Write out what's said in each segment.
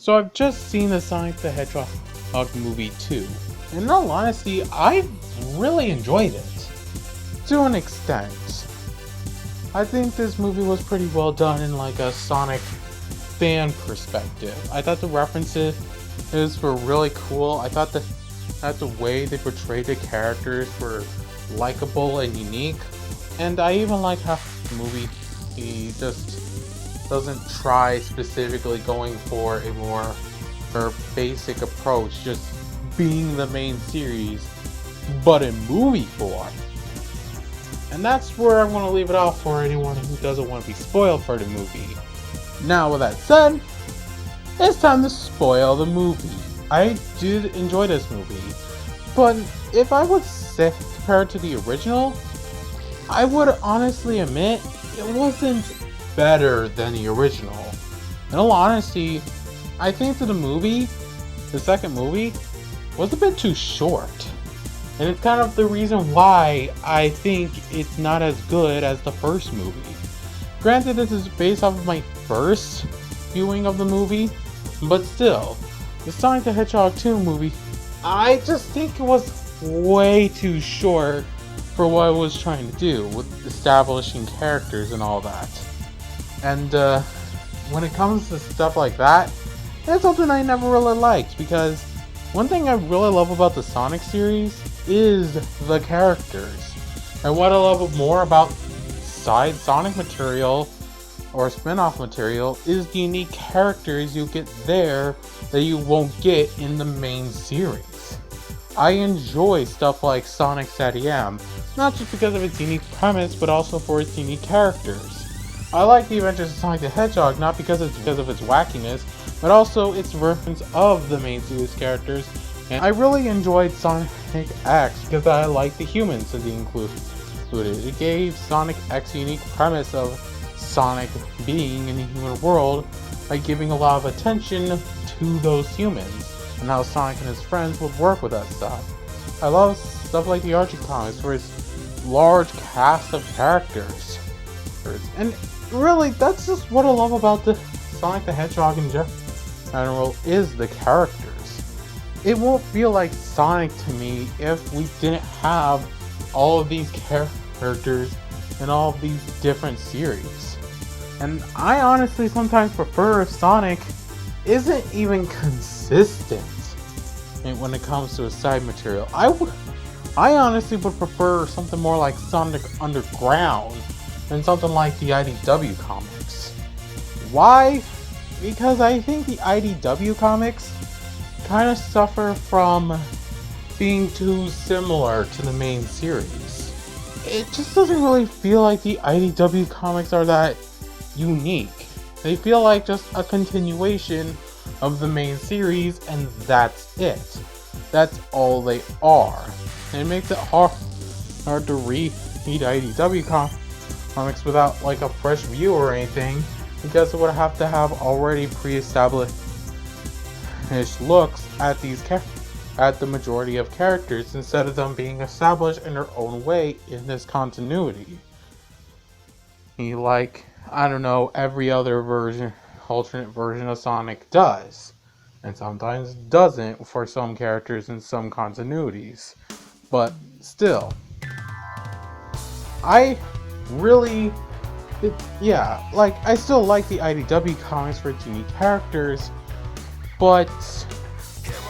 So I've just seen the Sonic the Hedgehog movie too. And in all honesty, I really enjoyed it. To an extent. I think this movie was pretty well done in like a Sonic fan perspective. I thought the references were really cool. I thought that the way they portrayed the characters were likable and unique. And I even like how the movie he just doesn't try specifically going for a more basic approach, just being the main series, but in movie form. And that's where I'm going to leave it off for anyone who doesn't want to be spoiled for the movie. Now, with that said, it's time to spoil the movie. I did enjoy this movie, but if I would say compared to the original, I would honestly admit it wasn't better than the original. In all honesty, I think that the second movie, was a bit too short. And it's kind of the reason why I think it's not as good as the first movie. Granted, this is based off of my first viewing of the movie, but still, the Sonic the Hedgehog 2 movie, I just think it was way too short for what it was trying to do with establishing characters and all that. And when it comes to stuff like that, that's something I never really liked, because one thing I really love about the Sonic series is the characters. And what I love more about side Sonic material or spin-off material is the unique characters you get there that you won't get in the main series. I enjoy stuff like Sonic SATM, not just because of its unique premise, but also for its unique characters. I like the Adventures of Sonic the Hedgehog not because of its wackiness, but also its reference of the main series characters. And I really enjoyed Sonic X because I liked the humans that they included. It gave Sonic X a unique premise of Sonic being in the human world by giving a lot of attention to those humans and how Sonic and his friends would work with that stuff. I love stuff like the Archie comics for its large cast of characters. And really, that's just what I love about the Sonic the Hedgehog in general, is the characters. It won't feel like Sonic to me if we didn't have all of these characters in all of these different series. And I honestly sometimes prefer if Sonic isn't even consistent when it comes to his side material. I honestly would prefer something more like Sonic Underground than something like the IDW comics. Why? Because I think the IDW comics kind of suffer from being too similar to the main series. It just doesn't really feel like the IDW comics are that unique. They feel like just a continuation of the main series, and that's it. That's all they are. And it makes it hard to read IDW comics without like a fresh view or anything, because it would have to have already pre-established looks at the majority of characters instead of them being established in their own way in this continuity. Like, I don't know, every other alternate version of Sonic does, and sometimes doesn't for some characters in some continuities. But still, I still like the IDW comics for its unique characters, but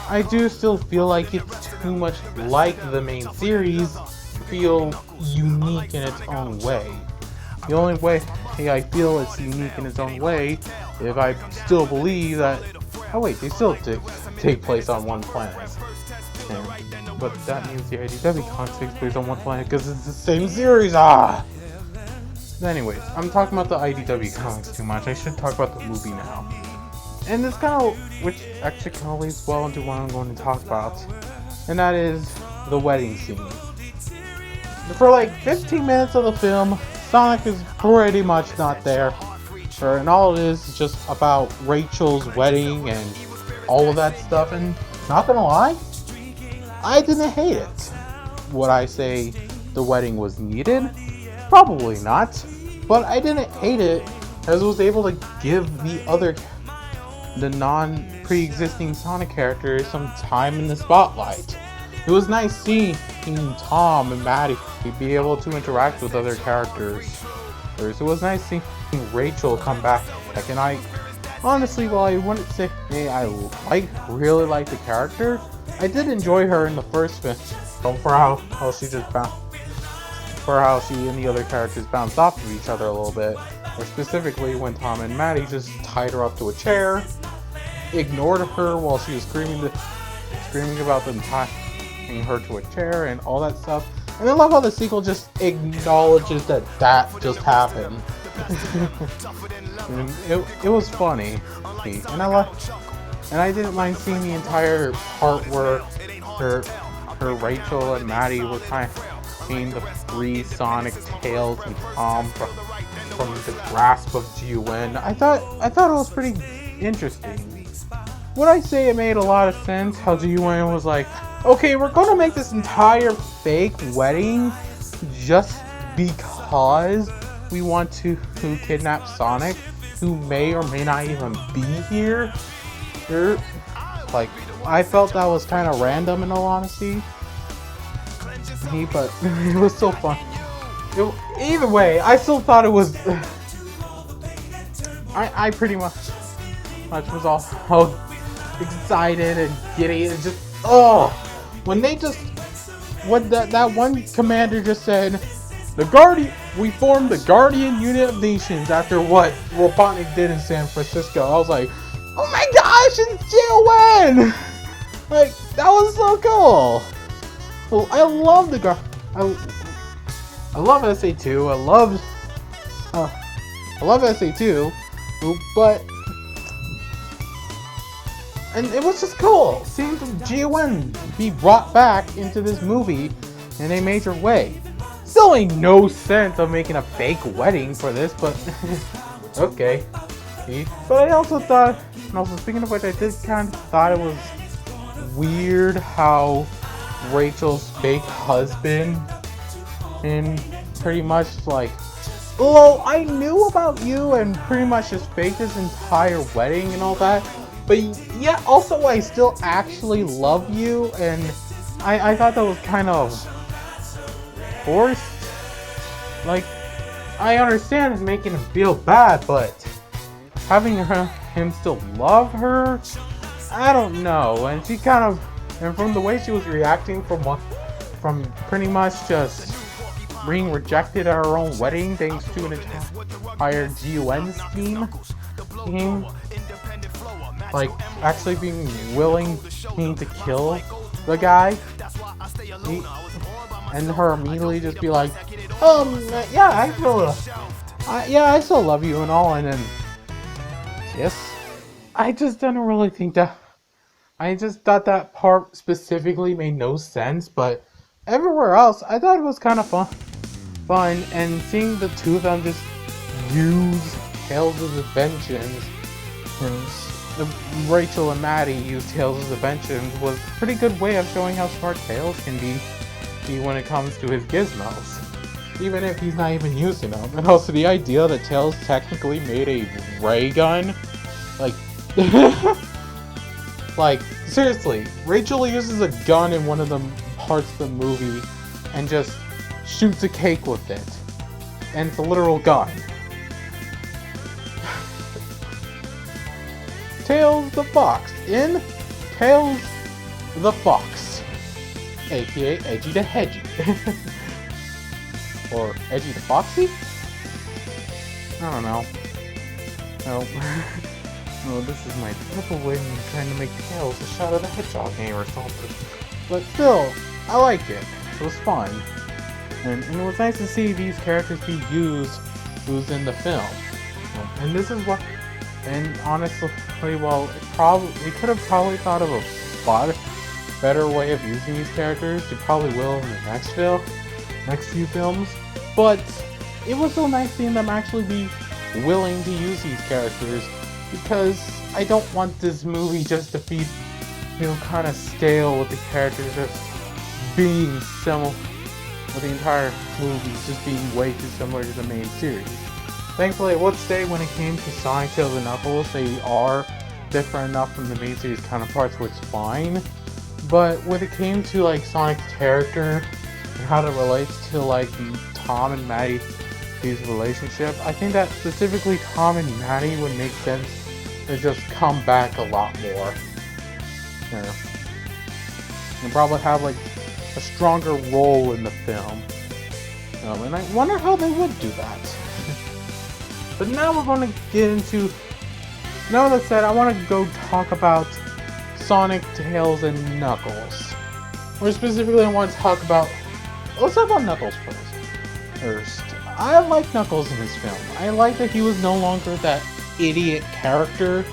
I do still feel like it's too much like the main series to feel unique in its own way. The only way I feel it's unique in its own way if I still believe that, oh wait, they still take place on one planet. But that means the IDW comics takes place on one planet because it's the same series. Anyways, I'm talking about the IDW comics too much. I should talk about the movie now. And this which actually kind of leads well into what I'm going to talk about, and that is the wedding scene. For like 15 minutes of the film, Sonic is pretty much not there, and all it is just about Rachel's wedding and all of that stuff. And not gonna lie, I didn't hate it. Would I say the wedding was needed? Probably not, but I didn't hate it as it was able to give the other the non-pre-existing Sonic characters some time in the spotlight. It was nice seeing Tom and Maddie be able to interact with other characters. It was nice seeing Rachel come back. And I honestly, while I wouldn't say I really like the character, I did enjoy her in the first film for how she just for how she and the other characters bounced off of each other a little bit. Or specifically when Tom and Maddie just tied her up to a chair, ignored her while she was screaming about them tying her to a chair and all that stuff. And I love how the sequel just acknowledges that just happened. It was funny, and I didn't mind seeing the entire part where her Rachel and Maddie were kind of being the free Sonic, Tails, and Tom from the grasp of GUN. I thought it was pretty interesting. Would I say it made a lot of sense how GUN was like, okay, we're gonna make this entire fake wedding just because we want to kidnap Sonic, who may or may not even be here. Like, I felt that was kind of random in all honesty. But it was so fun. Either way, I still thought it was. I pretty much was all excited and giddy and just when that one commander just said, we formed the Guardian Unit of Nations after what Robotnik did in San Francisco. I was like, oh my gosh, it's GON! Like, that was so cool. Well, I love I love SA2. I love SA2, but and it was just cool seeing GON be brought back into this movie in a major way. Still ain't no sense of making a fake wedding for this, but okay. But I also thought, and also speaking of which, I did kind of thought it was weird how Rachel's fake husband and pretty much like, well, I knew about you and pretty much just faked his entire wedding and all that, but yeah, also I still actually love you, and I thought that was kind of forced. Like, I understand making him feel bad, but having him still love her, I don't know. And she kind of, and from the way she was reacting from pretty much just being rejected at her own wedding thanks to an entire GUN scheme, like actually being willing to kill the guy, and her immediately just be like, yeah, I still love you and all, and then yes, I just didn't really think that. I just thought that part specifically made no sense, but everywhere else, I thought it was kind of fun, and seeing the two of them just use Tails' Vengeance, and Rachel and Maddie use Tails' Vengeance was a pretty good way of showing how smart Tails can be when it comes to his gizmos, even if he's not even using them. And also the idea that Tails technically made a ray gun, like, like, seriously, Rachel uses a gun in one of the parts of the movie and just shoots a cake with it. And it's a literal gun. Tails the Fox in Tails the Fox, aka Edgy the Hedgy. Or Edgy the Foxy? I don't know. No. Oh, this is my purple way of trying to make Tails a Shadow the Hedgehog name or something. But still, I liked it. It was fun. And it was nice to see these characters be used in the film. And this is what, and honestly, well, we could have probably thought of a better way of using these characters. You probably will in the next few films. But it was so nice seeing them actually be willing to use these characters, because I don't want this movie just to be, kind of stale with the characters just being similar, with the entire movie just being way too similar to the main series. Thankfully, I would say when it came to Sonic, Tails, and Knuckles, they are different enough from the main series counterparts where it's fine. But when it came to like Sonic's character and how it relates to like Tom and Maddie's relationship, I think that specifically Tom and Maddie would make sense to just come back a lot more. Yeah. And probably have like a stronger role in the film. And I wonder how they would do that. But now we're going to get into... Now that said, I want to go talk about Sonic, Tails, and Knuckles. More specifically, I want to talk about... Let's talk about Knuckles first. I like Knuckles in this film. I like that he was no longer that idiot character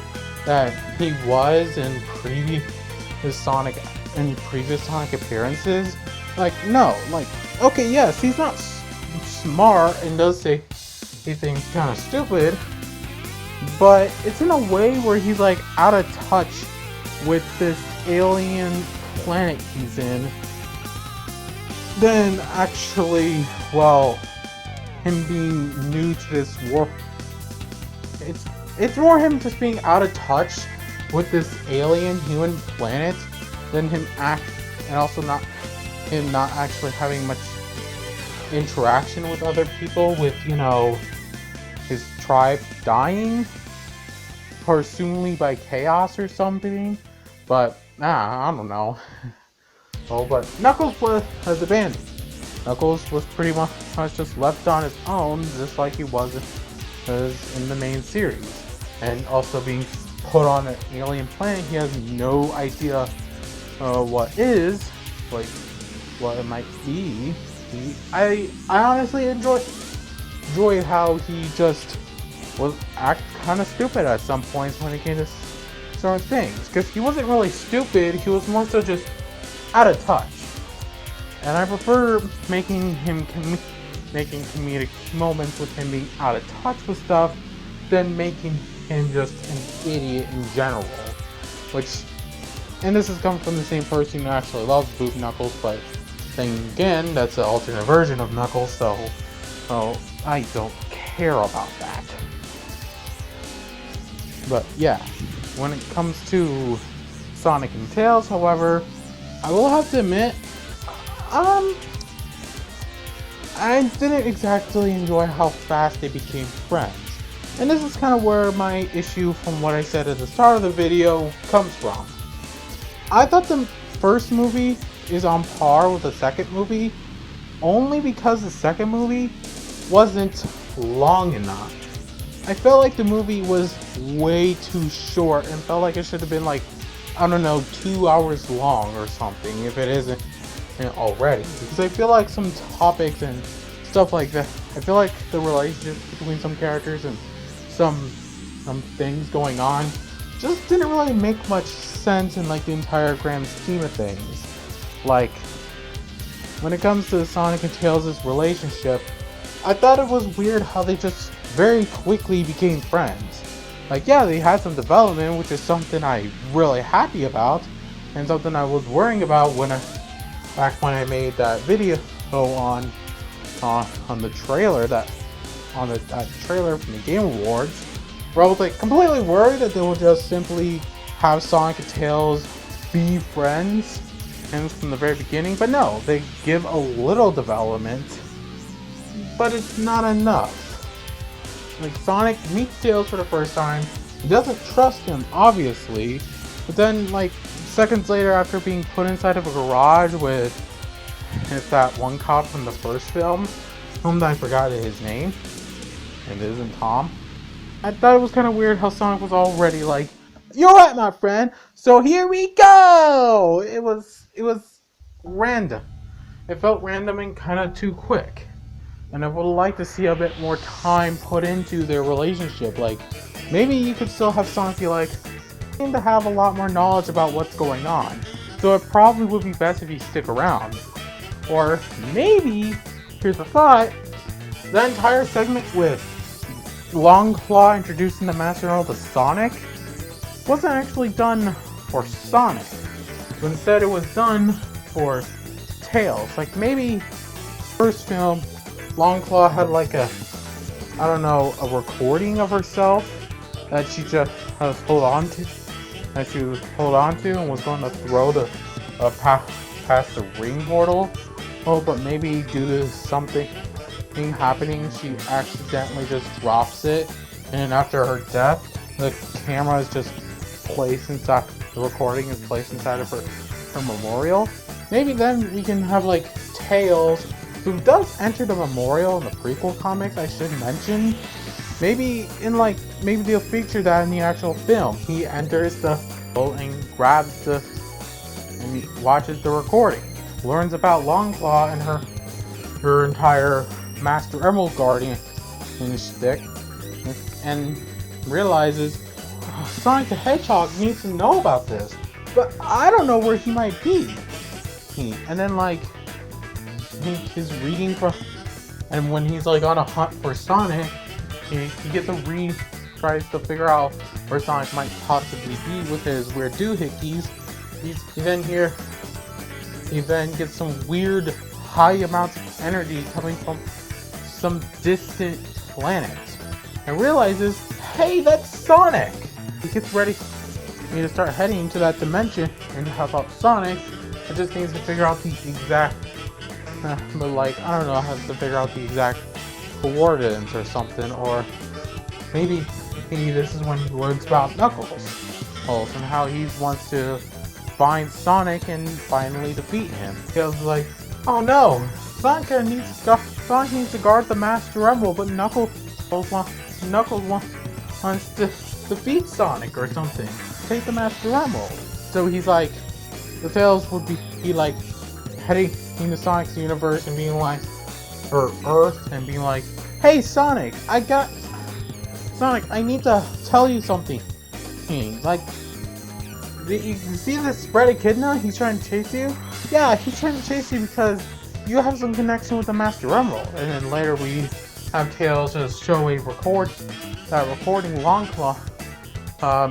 that he was in previous Sonic appearances. Like, no, like, okay, yes, he's not smart and does say things kind of stupid, but it's in a way where he's like out of touch with this alien planet he's in. Then actually, well, him being new to this world, it's more him just being out of touch with this alien human planet than him and also not actually having much interaction with other people, with, you know, his tribe dying, presumably by chaos or something. But I don't know. Oh, but Knuckles was abandoned. Knuckles was pretty much just left on his own, just like he was in the main series, and also being put on an alien planet he has no idea what it might be. I honestly enjoyed how he just was kind of stupid at some points when it came to certain things, because he wasn't really stupid, he was more so just out of touch. And I prefer making comedic moments with him being out of touch with stuff than making him just an idiot in general. And this is coming from the same person who actually loves Boot Knuckles, but then again, that's an alternate version of Knuckles, so I don't care about that. But yeah, when it comes to Sonic and Tails, however, I will have to admit, I didn't exactly enjoy how fast they became friends. And this is kind of where my issue from what I said at the start of the video comes from. I thought the first movie is on par with the second movie, only because the second movie wasn't long enough. I felt like the movie was way too short and felt like it should have been like, I don't know, 2 hours long or something, if it isn't already. Because I feel like some topics and stuff like that, I feel like the relationship between some characters and some things going on just didn't really make much sense in like the entire grand scheme of things. Like, when it comes to Sonic and Tails' relationship, I thought it was weird how they just very quickly became friends. Like, yeah, they had some development, which is something I'm really happy about, and something I was worrying about back when I made that video on the trailer, that trailer from the Game Awards, where I was like completely worried that they would just simply have Sonic and Tails be friends and from the very beginning. But no, they give a little development, but it's not enough. Like, Sonic meets Tails for the first time, he doesn't trust him, obviously, but then like seconds later, after being put inside of a garage with that one cop from the first film, whom I forgot his name, and it isn't Tom. I thought it was kind of weird how Sonic was already like, "You're right, my friend, so here we go!" It was random. It felt random and kind of too quick. And I would like to see a bit more time put into their relationship. Like, maybe you could still have Sonic be like, seem to have a lot more knowledge about what's going on, so it probably would be best if you stick around. Or maybe, here's a thought, that entire segment with Longclaw introducing the Master Emerald to Sonic wasn't actually done for Sonic, but instead it was done for Tails. Like, maybe first film, Longclaw had like a recording of herself that she just hold on that she would hold on to and was going to throw the past the ring portal. Oh, but maybe due to something happening, she accidentally just drops it, and then after her death, the camera is just placed inside, the recording is placed inside of her memorial. Maybe then we can have like Tails, who does enter the memorial in the prequel comics, I should mention. Maybe they'll feature that in the actual film. He enters the and grabs and he watches the recording, learns about Longclaw and her entire Master Emerald Guardian shtick, and realizes Sonic the Hedgehog needs to know about this, but I don't know where he might be. And then he's reading from, and when he's like on a hunt for Sonic, he gets a read, tries to figure out where Sonic might possibly be with his weird doohickeys. He then gets some weird high amounts of energy coming from some distant planet, and realizes, hey, that's Sonic! He gets ready to start heading into that dimension and help out Sonic. It just needs to figure out the exact, I don't know, has to figure out the exact coordinates or something, or maybe this is when he learns about Knuckles and how he wants to find Sonic and finally defeat him. Tails is like, oh no, Sonic needs to guard the Master Emerald, but Knuckles wants to defeat Sonic or something, take the Master Emerald. So he's like, the Tails would be like heading into Sonic's universe and being like, or Earth, and being like, hey Sonic, I need to tell you something. Like, you see this spread echidna? He's trying to chase you? Yeah, he's trying to chase you because you have some connection with the Master Emerald. And then later we have Tails just show a recording Longclaw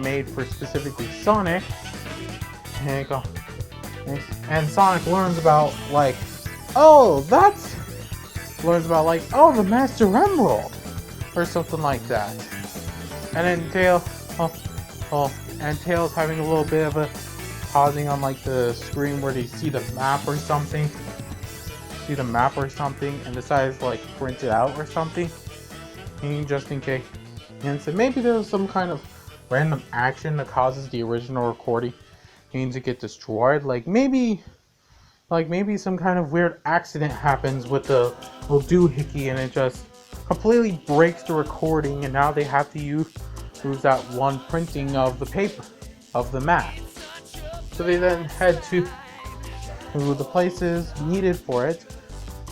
made for specifically Sonic. And Sonic learns about the Master Emerald or something like that. And then Tails having a little bit of a pausing on like the screen where they see the map or something, and decides to like print it out or something, just in case. And so maybe there was some kind of random action that causes the original recording to get destroyed. Like maybe some kind of weird accident happens with the little doohickey and it just completely breaks the recording, and now they have to use that one printing of the paper of the map. So they then head to the places needed for it,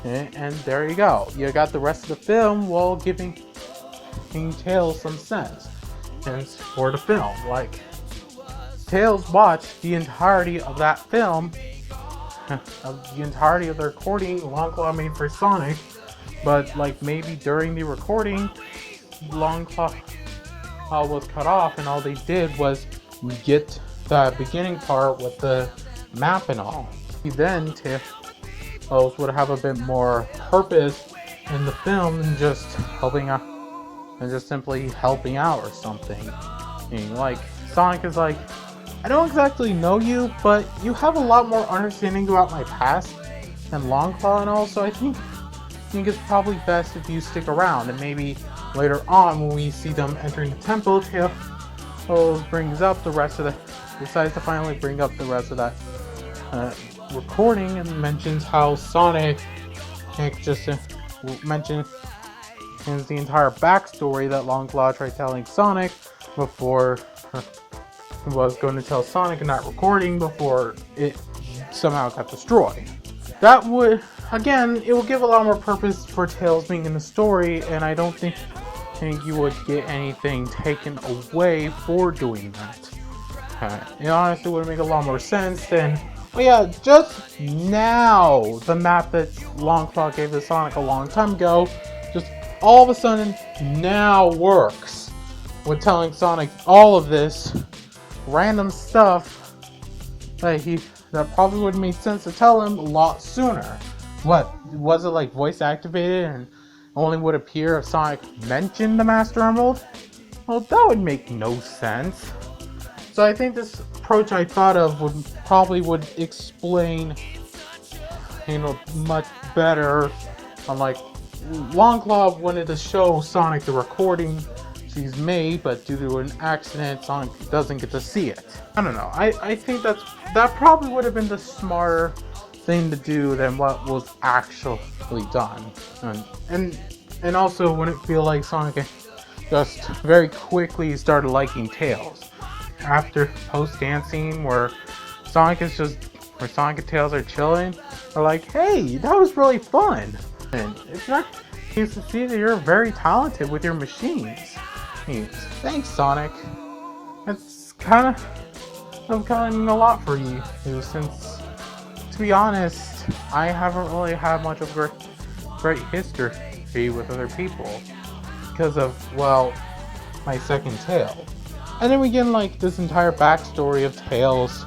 and there you go. You got the rest of the film while giving Tails some sense. And for the film, like, Tails watched the entirety of that film, of the entirety of the recording Longclaw made for Sonic, but like maybe during the recording, Longclaw was cut off, and all they did was get the beginning part with the map and all. Then Tails would have a bit more purpose in the film than just helping out, and just simply helping out or something. Like, Sonic is like, I don't exactly know you, but you have a lot more understanding about my past than Longclaw and all, so I think it's probably best if you stick around. And maybe later on, when we see them entering the temple, Tails decides to finally bring up the rest of that recording, and mentions how Sonic just mentions the entire backstory that Longclaw tried telling Sonic before he was going to tell Sonic in that recording before it somehow got destroyed. That would, again, it will give a lot more purpose for Tails being in the story, and I don't think you would get anything taken away for doing that. It honestly would make a lot more sense than, oh yeah, just now, the map that Longclaw gave to Sonic a long time ago, just all of a sudden now works with telling Sonic all of this random stuff that probably would have made sense to tell him a lot sooner. What, was it like voice activated and only would appear if Sonic mentioned the Master Emerald? Well, that would make no sense. So I think this approach I thought of would explain, much better. Unlike Longclaw wanted to show Sonic the recording she's made, but due to an accident, Sonic doesn't get to see it. I don't know. I think that probably would have been the smarter thing to do than what was actually done. And also wouldn't feel like Sonic just very quickly started liking Tails. After post-dance scene where Sonic and Tails are chilling, they're like, hey, that was really fun. And it's not nice to see that you're very talented with your machines. Thanks, Sonic. It's kind of a lot for you, since, to be honest, I haven't really had much of a great history with other people because of, well, my second Tail. And then we get like this entire backstory of Tails,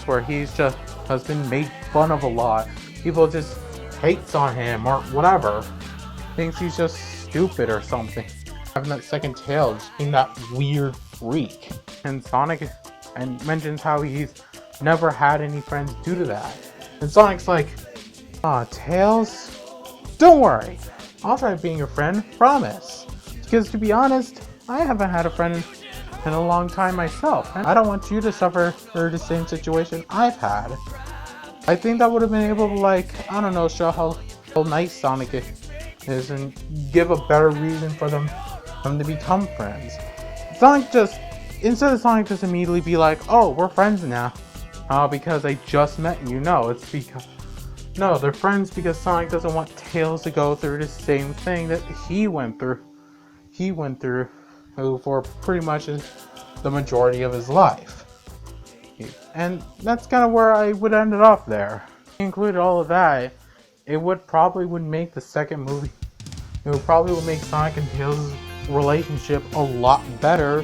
where he's just has been made fun of a lot. People just hates on him or whatever, thinks he's just stupid or something. Having that second Tail, just being that weird freak. And Sonic mentions how he's never had any friends due to that. And Sonic's like, Tails, don't worry, I'll try being your friend, promise. Because to be honest, I haven't had a friend in a long time myself, and I don't want you to suffer through the same situation I've had. I think that would have been able to, like, I don't know, show how nice Sonic is and give a better reason for them to become friends. Instead of Sonic just immediately be like, oh, we're friends now, because I just met you. No, they're friends because Sonic doesn't want Tails to go through the same thing that he went through. For pretty much the majority of his life. And that's kind of where I would end it off there. Included all of that, it would make the second movie, it would probably make Sonic and Tails' relationship a lot better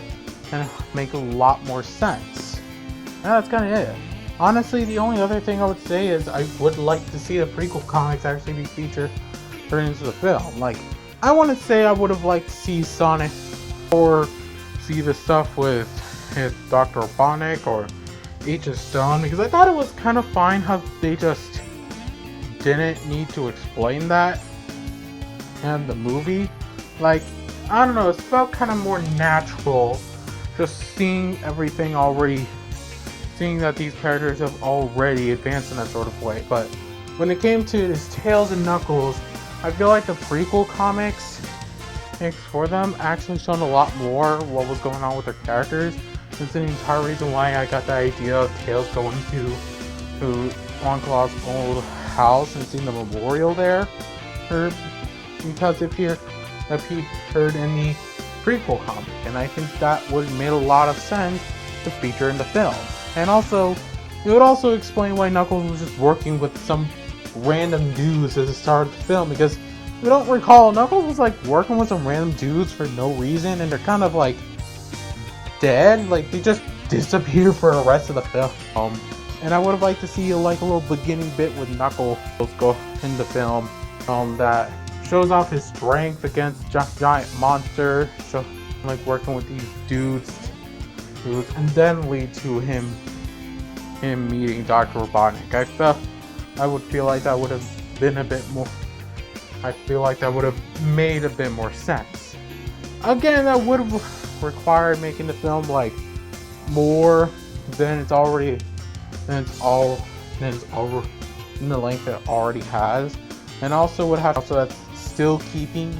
and make a lot more sense. And that's kind of it. Honestly, the only other thing I would say is I would like to see the prequel comics actually be featured into the film. Like, I want to say I would have liked to see Sonic or see the stuff with Dr. Robotnik or H.S. Stone, because I thought it was kind of fine how they just didn't need to explain that in the movie. Like, I don't know, it felt kind of more natural just seeing everything already, seeing that these characters have already advanced in that sort of way. But when it came to this Tails and Knuckles, I feel like the prequel comics for them actually shown a lot more what was going on with their characters. That's the entire reason why I got the idea of Tails going to Longclaw's old house and seeing the memorial there, because it appeared in the prequel comic, and I think that would have made a lot of sense to feature in the film. And also, it would also explain why Knuckles was just working with some random dudes at the start of the film, because if you don't recall, Knuckles was like working with some random dudes for no reason, and they're kind of like dead, like they just disappear for the rest of the film. And I would have liked to see like a little beginning bit with Knuckles go in the film, that shows off his strength against giant monster, like working with these dudes, and then lead to him meeting Dr. Robotnik. I would feel like that would have been a bit more. I feel like that would have made a bit more sense. Again, that would have required making the film like more than it's already in the length it already has, and also would have that's still keeping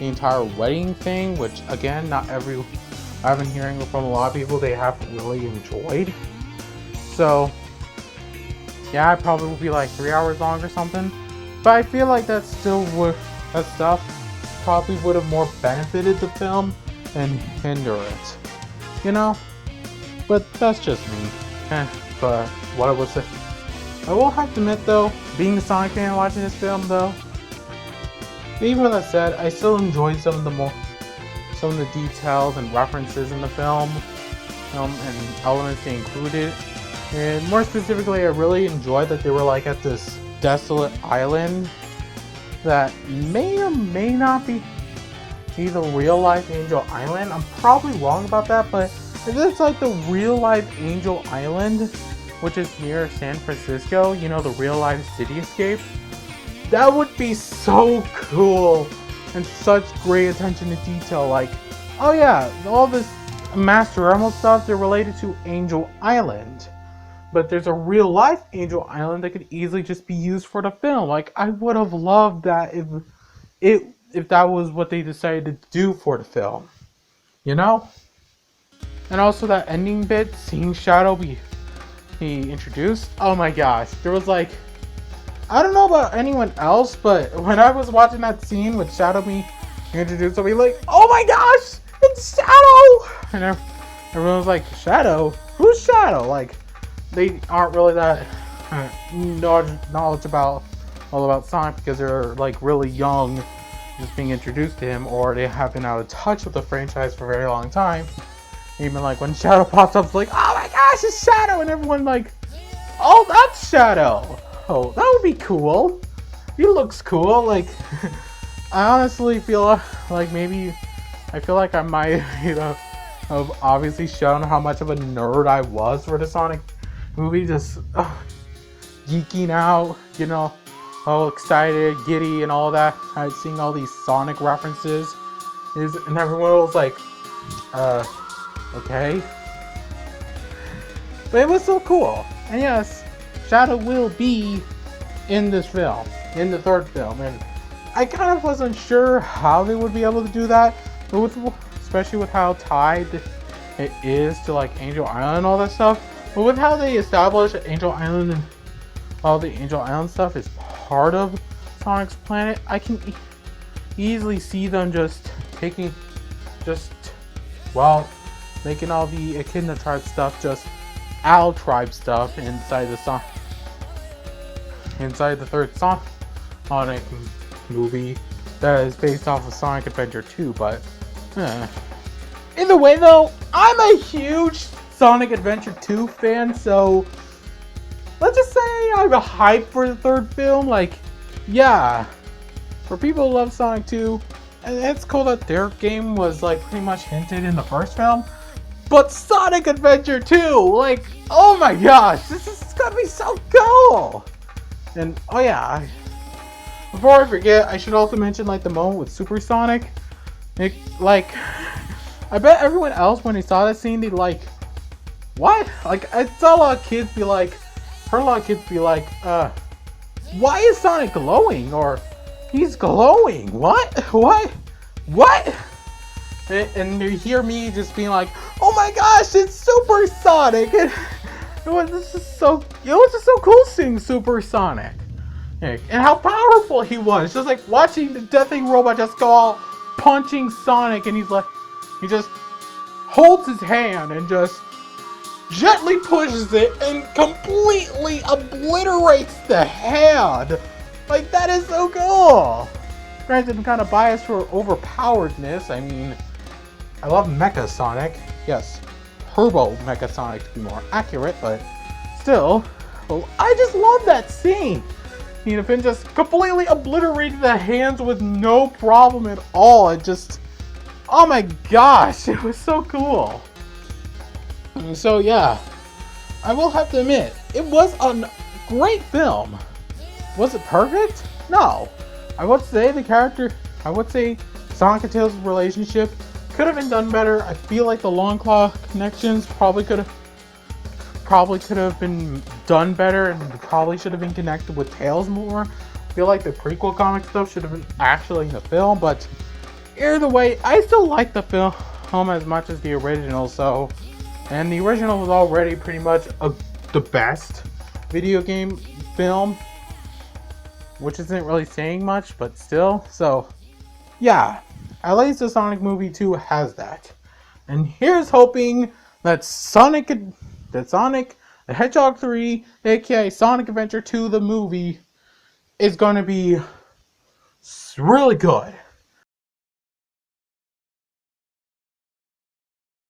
the entire wedding thing, which again, I've been hearing from a lot of people they haven't really enjoyed. So yeah, it probably will be like 3 hours long or something. But I feel like that stuff probably would have more benefited the film than hinder it, But that's just me. But what I would say, I will have to admit though, being a Sonic fan watching this film though, even with that said, I still enjoyed some of the details and references in the film and elements they included. And more specifically, I really enjoyed that they were like at this desolate island that may or may not be the real life Angel Island. I'm probably wrong about that, but If it's like the real life Angel Island, which is near San Francisco, you know, the real life cityscape, that would be so cool and such great attention to detail. Like, oh yeah, all this Master Emerald stuff, they're related to Angel Island. But there's a real life Angel Island that could easily just be used for the film. Like, I would have loved that if that was what they decided to do for the film. You know? And also that ending bit, seeing Shadow be introduced. Oh my gosh, there was like, I don't know about anyone else, but when I was watching that scene with Shadow being introduced, I'll be like, oh my gosh, it's Shadow! And everyone was like, Shadow? Who's Shadow? Like, they aren't really that knowledge about all about Sonic because they're like really young, just being introduced to him, or they have been out of touch with the franchise for a very long time. Even like when Shadow pops up, it's like, oh my gosh, it's Shadow, and everyone like, oh, that's Shadow. Oh, that would be cool. He looks cool. Like, I honestly feel like maybe I feel like I might, you know, have obviously shown how much of a nerd I was for the Sonic movie, just geeking out, you know, all excited, giddy, and all that. I was seeing all these Sonic references, and everyone was like, okay. But it was so cool. And yes, Shadow will be in this film, in the third film, and I kind of wasn't sure how they would be able to do that, but especially with how tied it is to like Angel Island and all that stuff. But with how they established Angel Island and all the Angel Island stuff is part of Sonic's planet, I can easily see them just making all the Echidna Tribe stuff just Owl Tribe stuff inside the third Sonic movie that is based off of Sonic Adventure 2, but either way though, I'm a huge Sonic Adventure 2 fan, so let's just say I'm hyped for the third film. Like, yeah, for people who love Sonic 2, and it's cool that their game was like pretty much hinted in the first film, but Sonic Adventure 2, like, oh my gosh, this is gonna be so cool. And oh yeah, before I forget, I should also mention like the moment with Super Sonic. Like, I bet everyone else when they saw that scene, they like, what? Like, I saw a lot of kids be like, heard a lot of kids be like, why is Sonic glowing? Or, he's glowing. What? What? And you hear me just being like, oh my gosh, it's Super Sonic. And it was just so cool seeing Super Sonic. And how powerful he was. Just like watching the Death Egg robot just go all punching Sonic, and he's like, he just holds his hand and just gently pushes it and completely obliterates the hand. Like, that is so cool. Granted, I'm kind of biased for overpoweredness. I mean, I love Mecha Sonic. Yes, Turbo Mecha Sonic to be more accurate, but still, well, I just love that scene. You know, Finn just completely obliterated the hands with no problem at all. It just, oh my gosh, it was so cool. And so yeah, I will have to admit, it was a great film. Was it perfect? No. I would say Sonic and Tails' relationship could have been done better. I feel like the Long Claw connections probably could have been done better, and probably should have been connected with Tails more. I feel like the prequel comic stuff should have been actually in the film, but either way, I still like the film as much as the original. So, and the original was already pretty much the best video game film, which isn't really saying much, but still. So, yeah, at least the Sonic movie 2 has that. And here's hoping that Sonic the Hedgehog 3, aka Sonic Adventure 2, the movie, is going to be really good.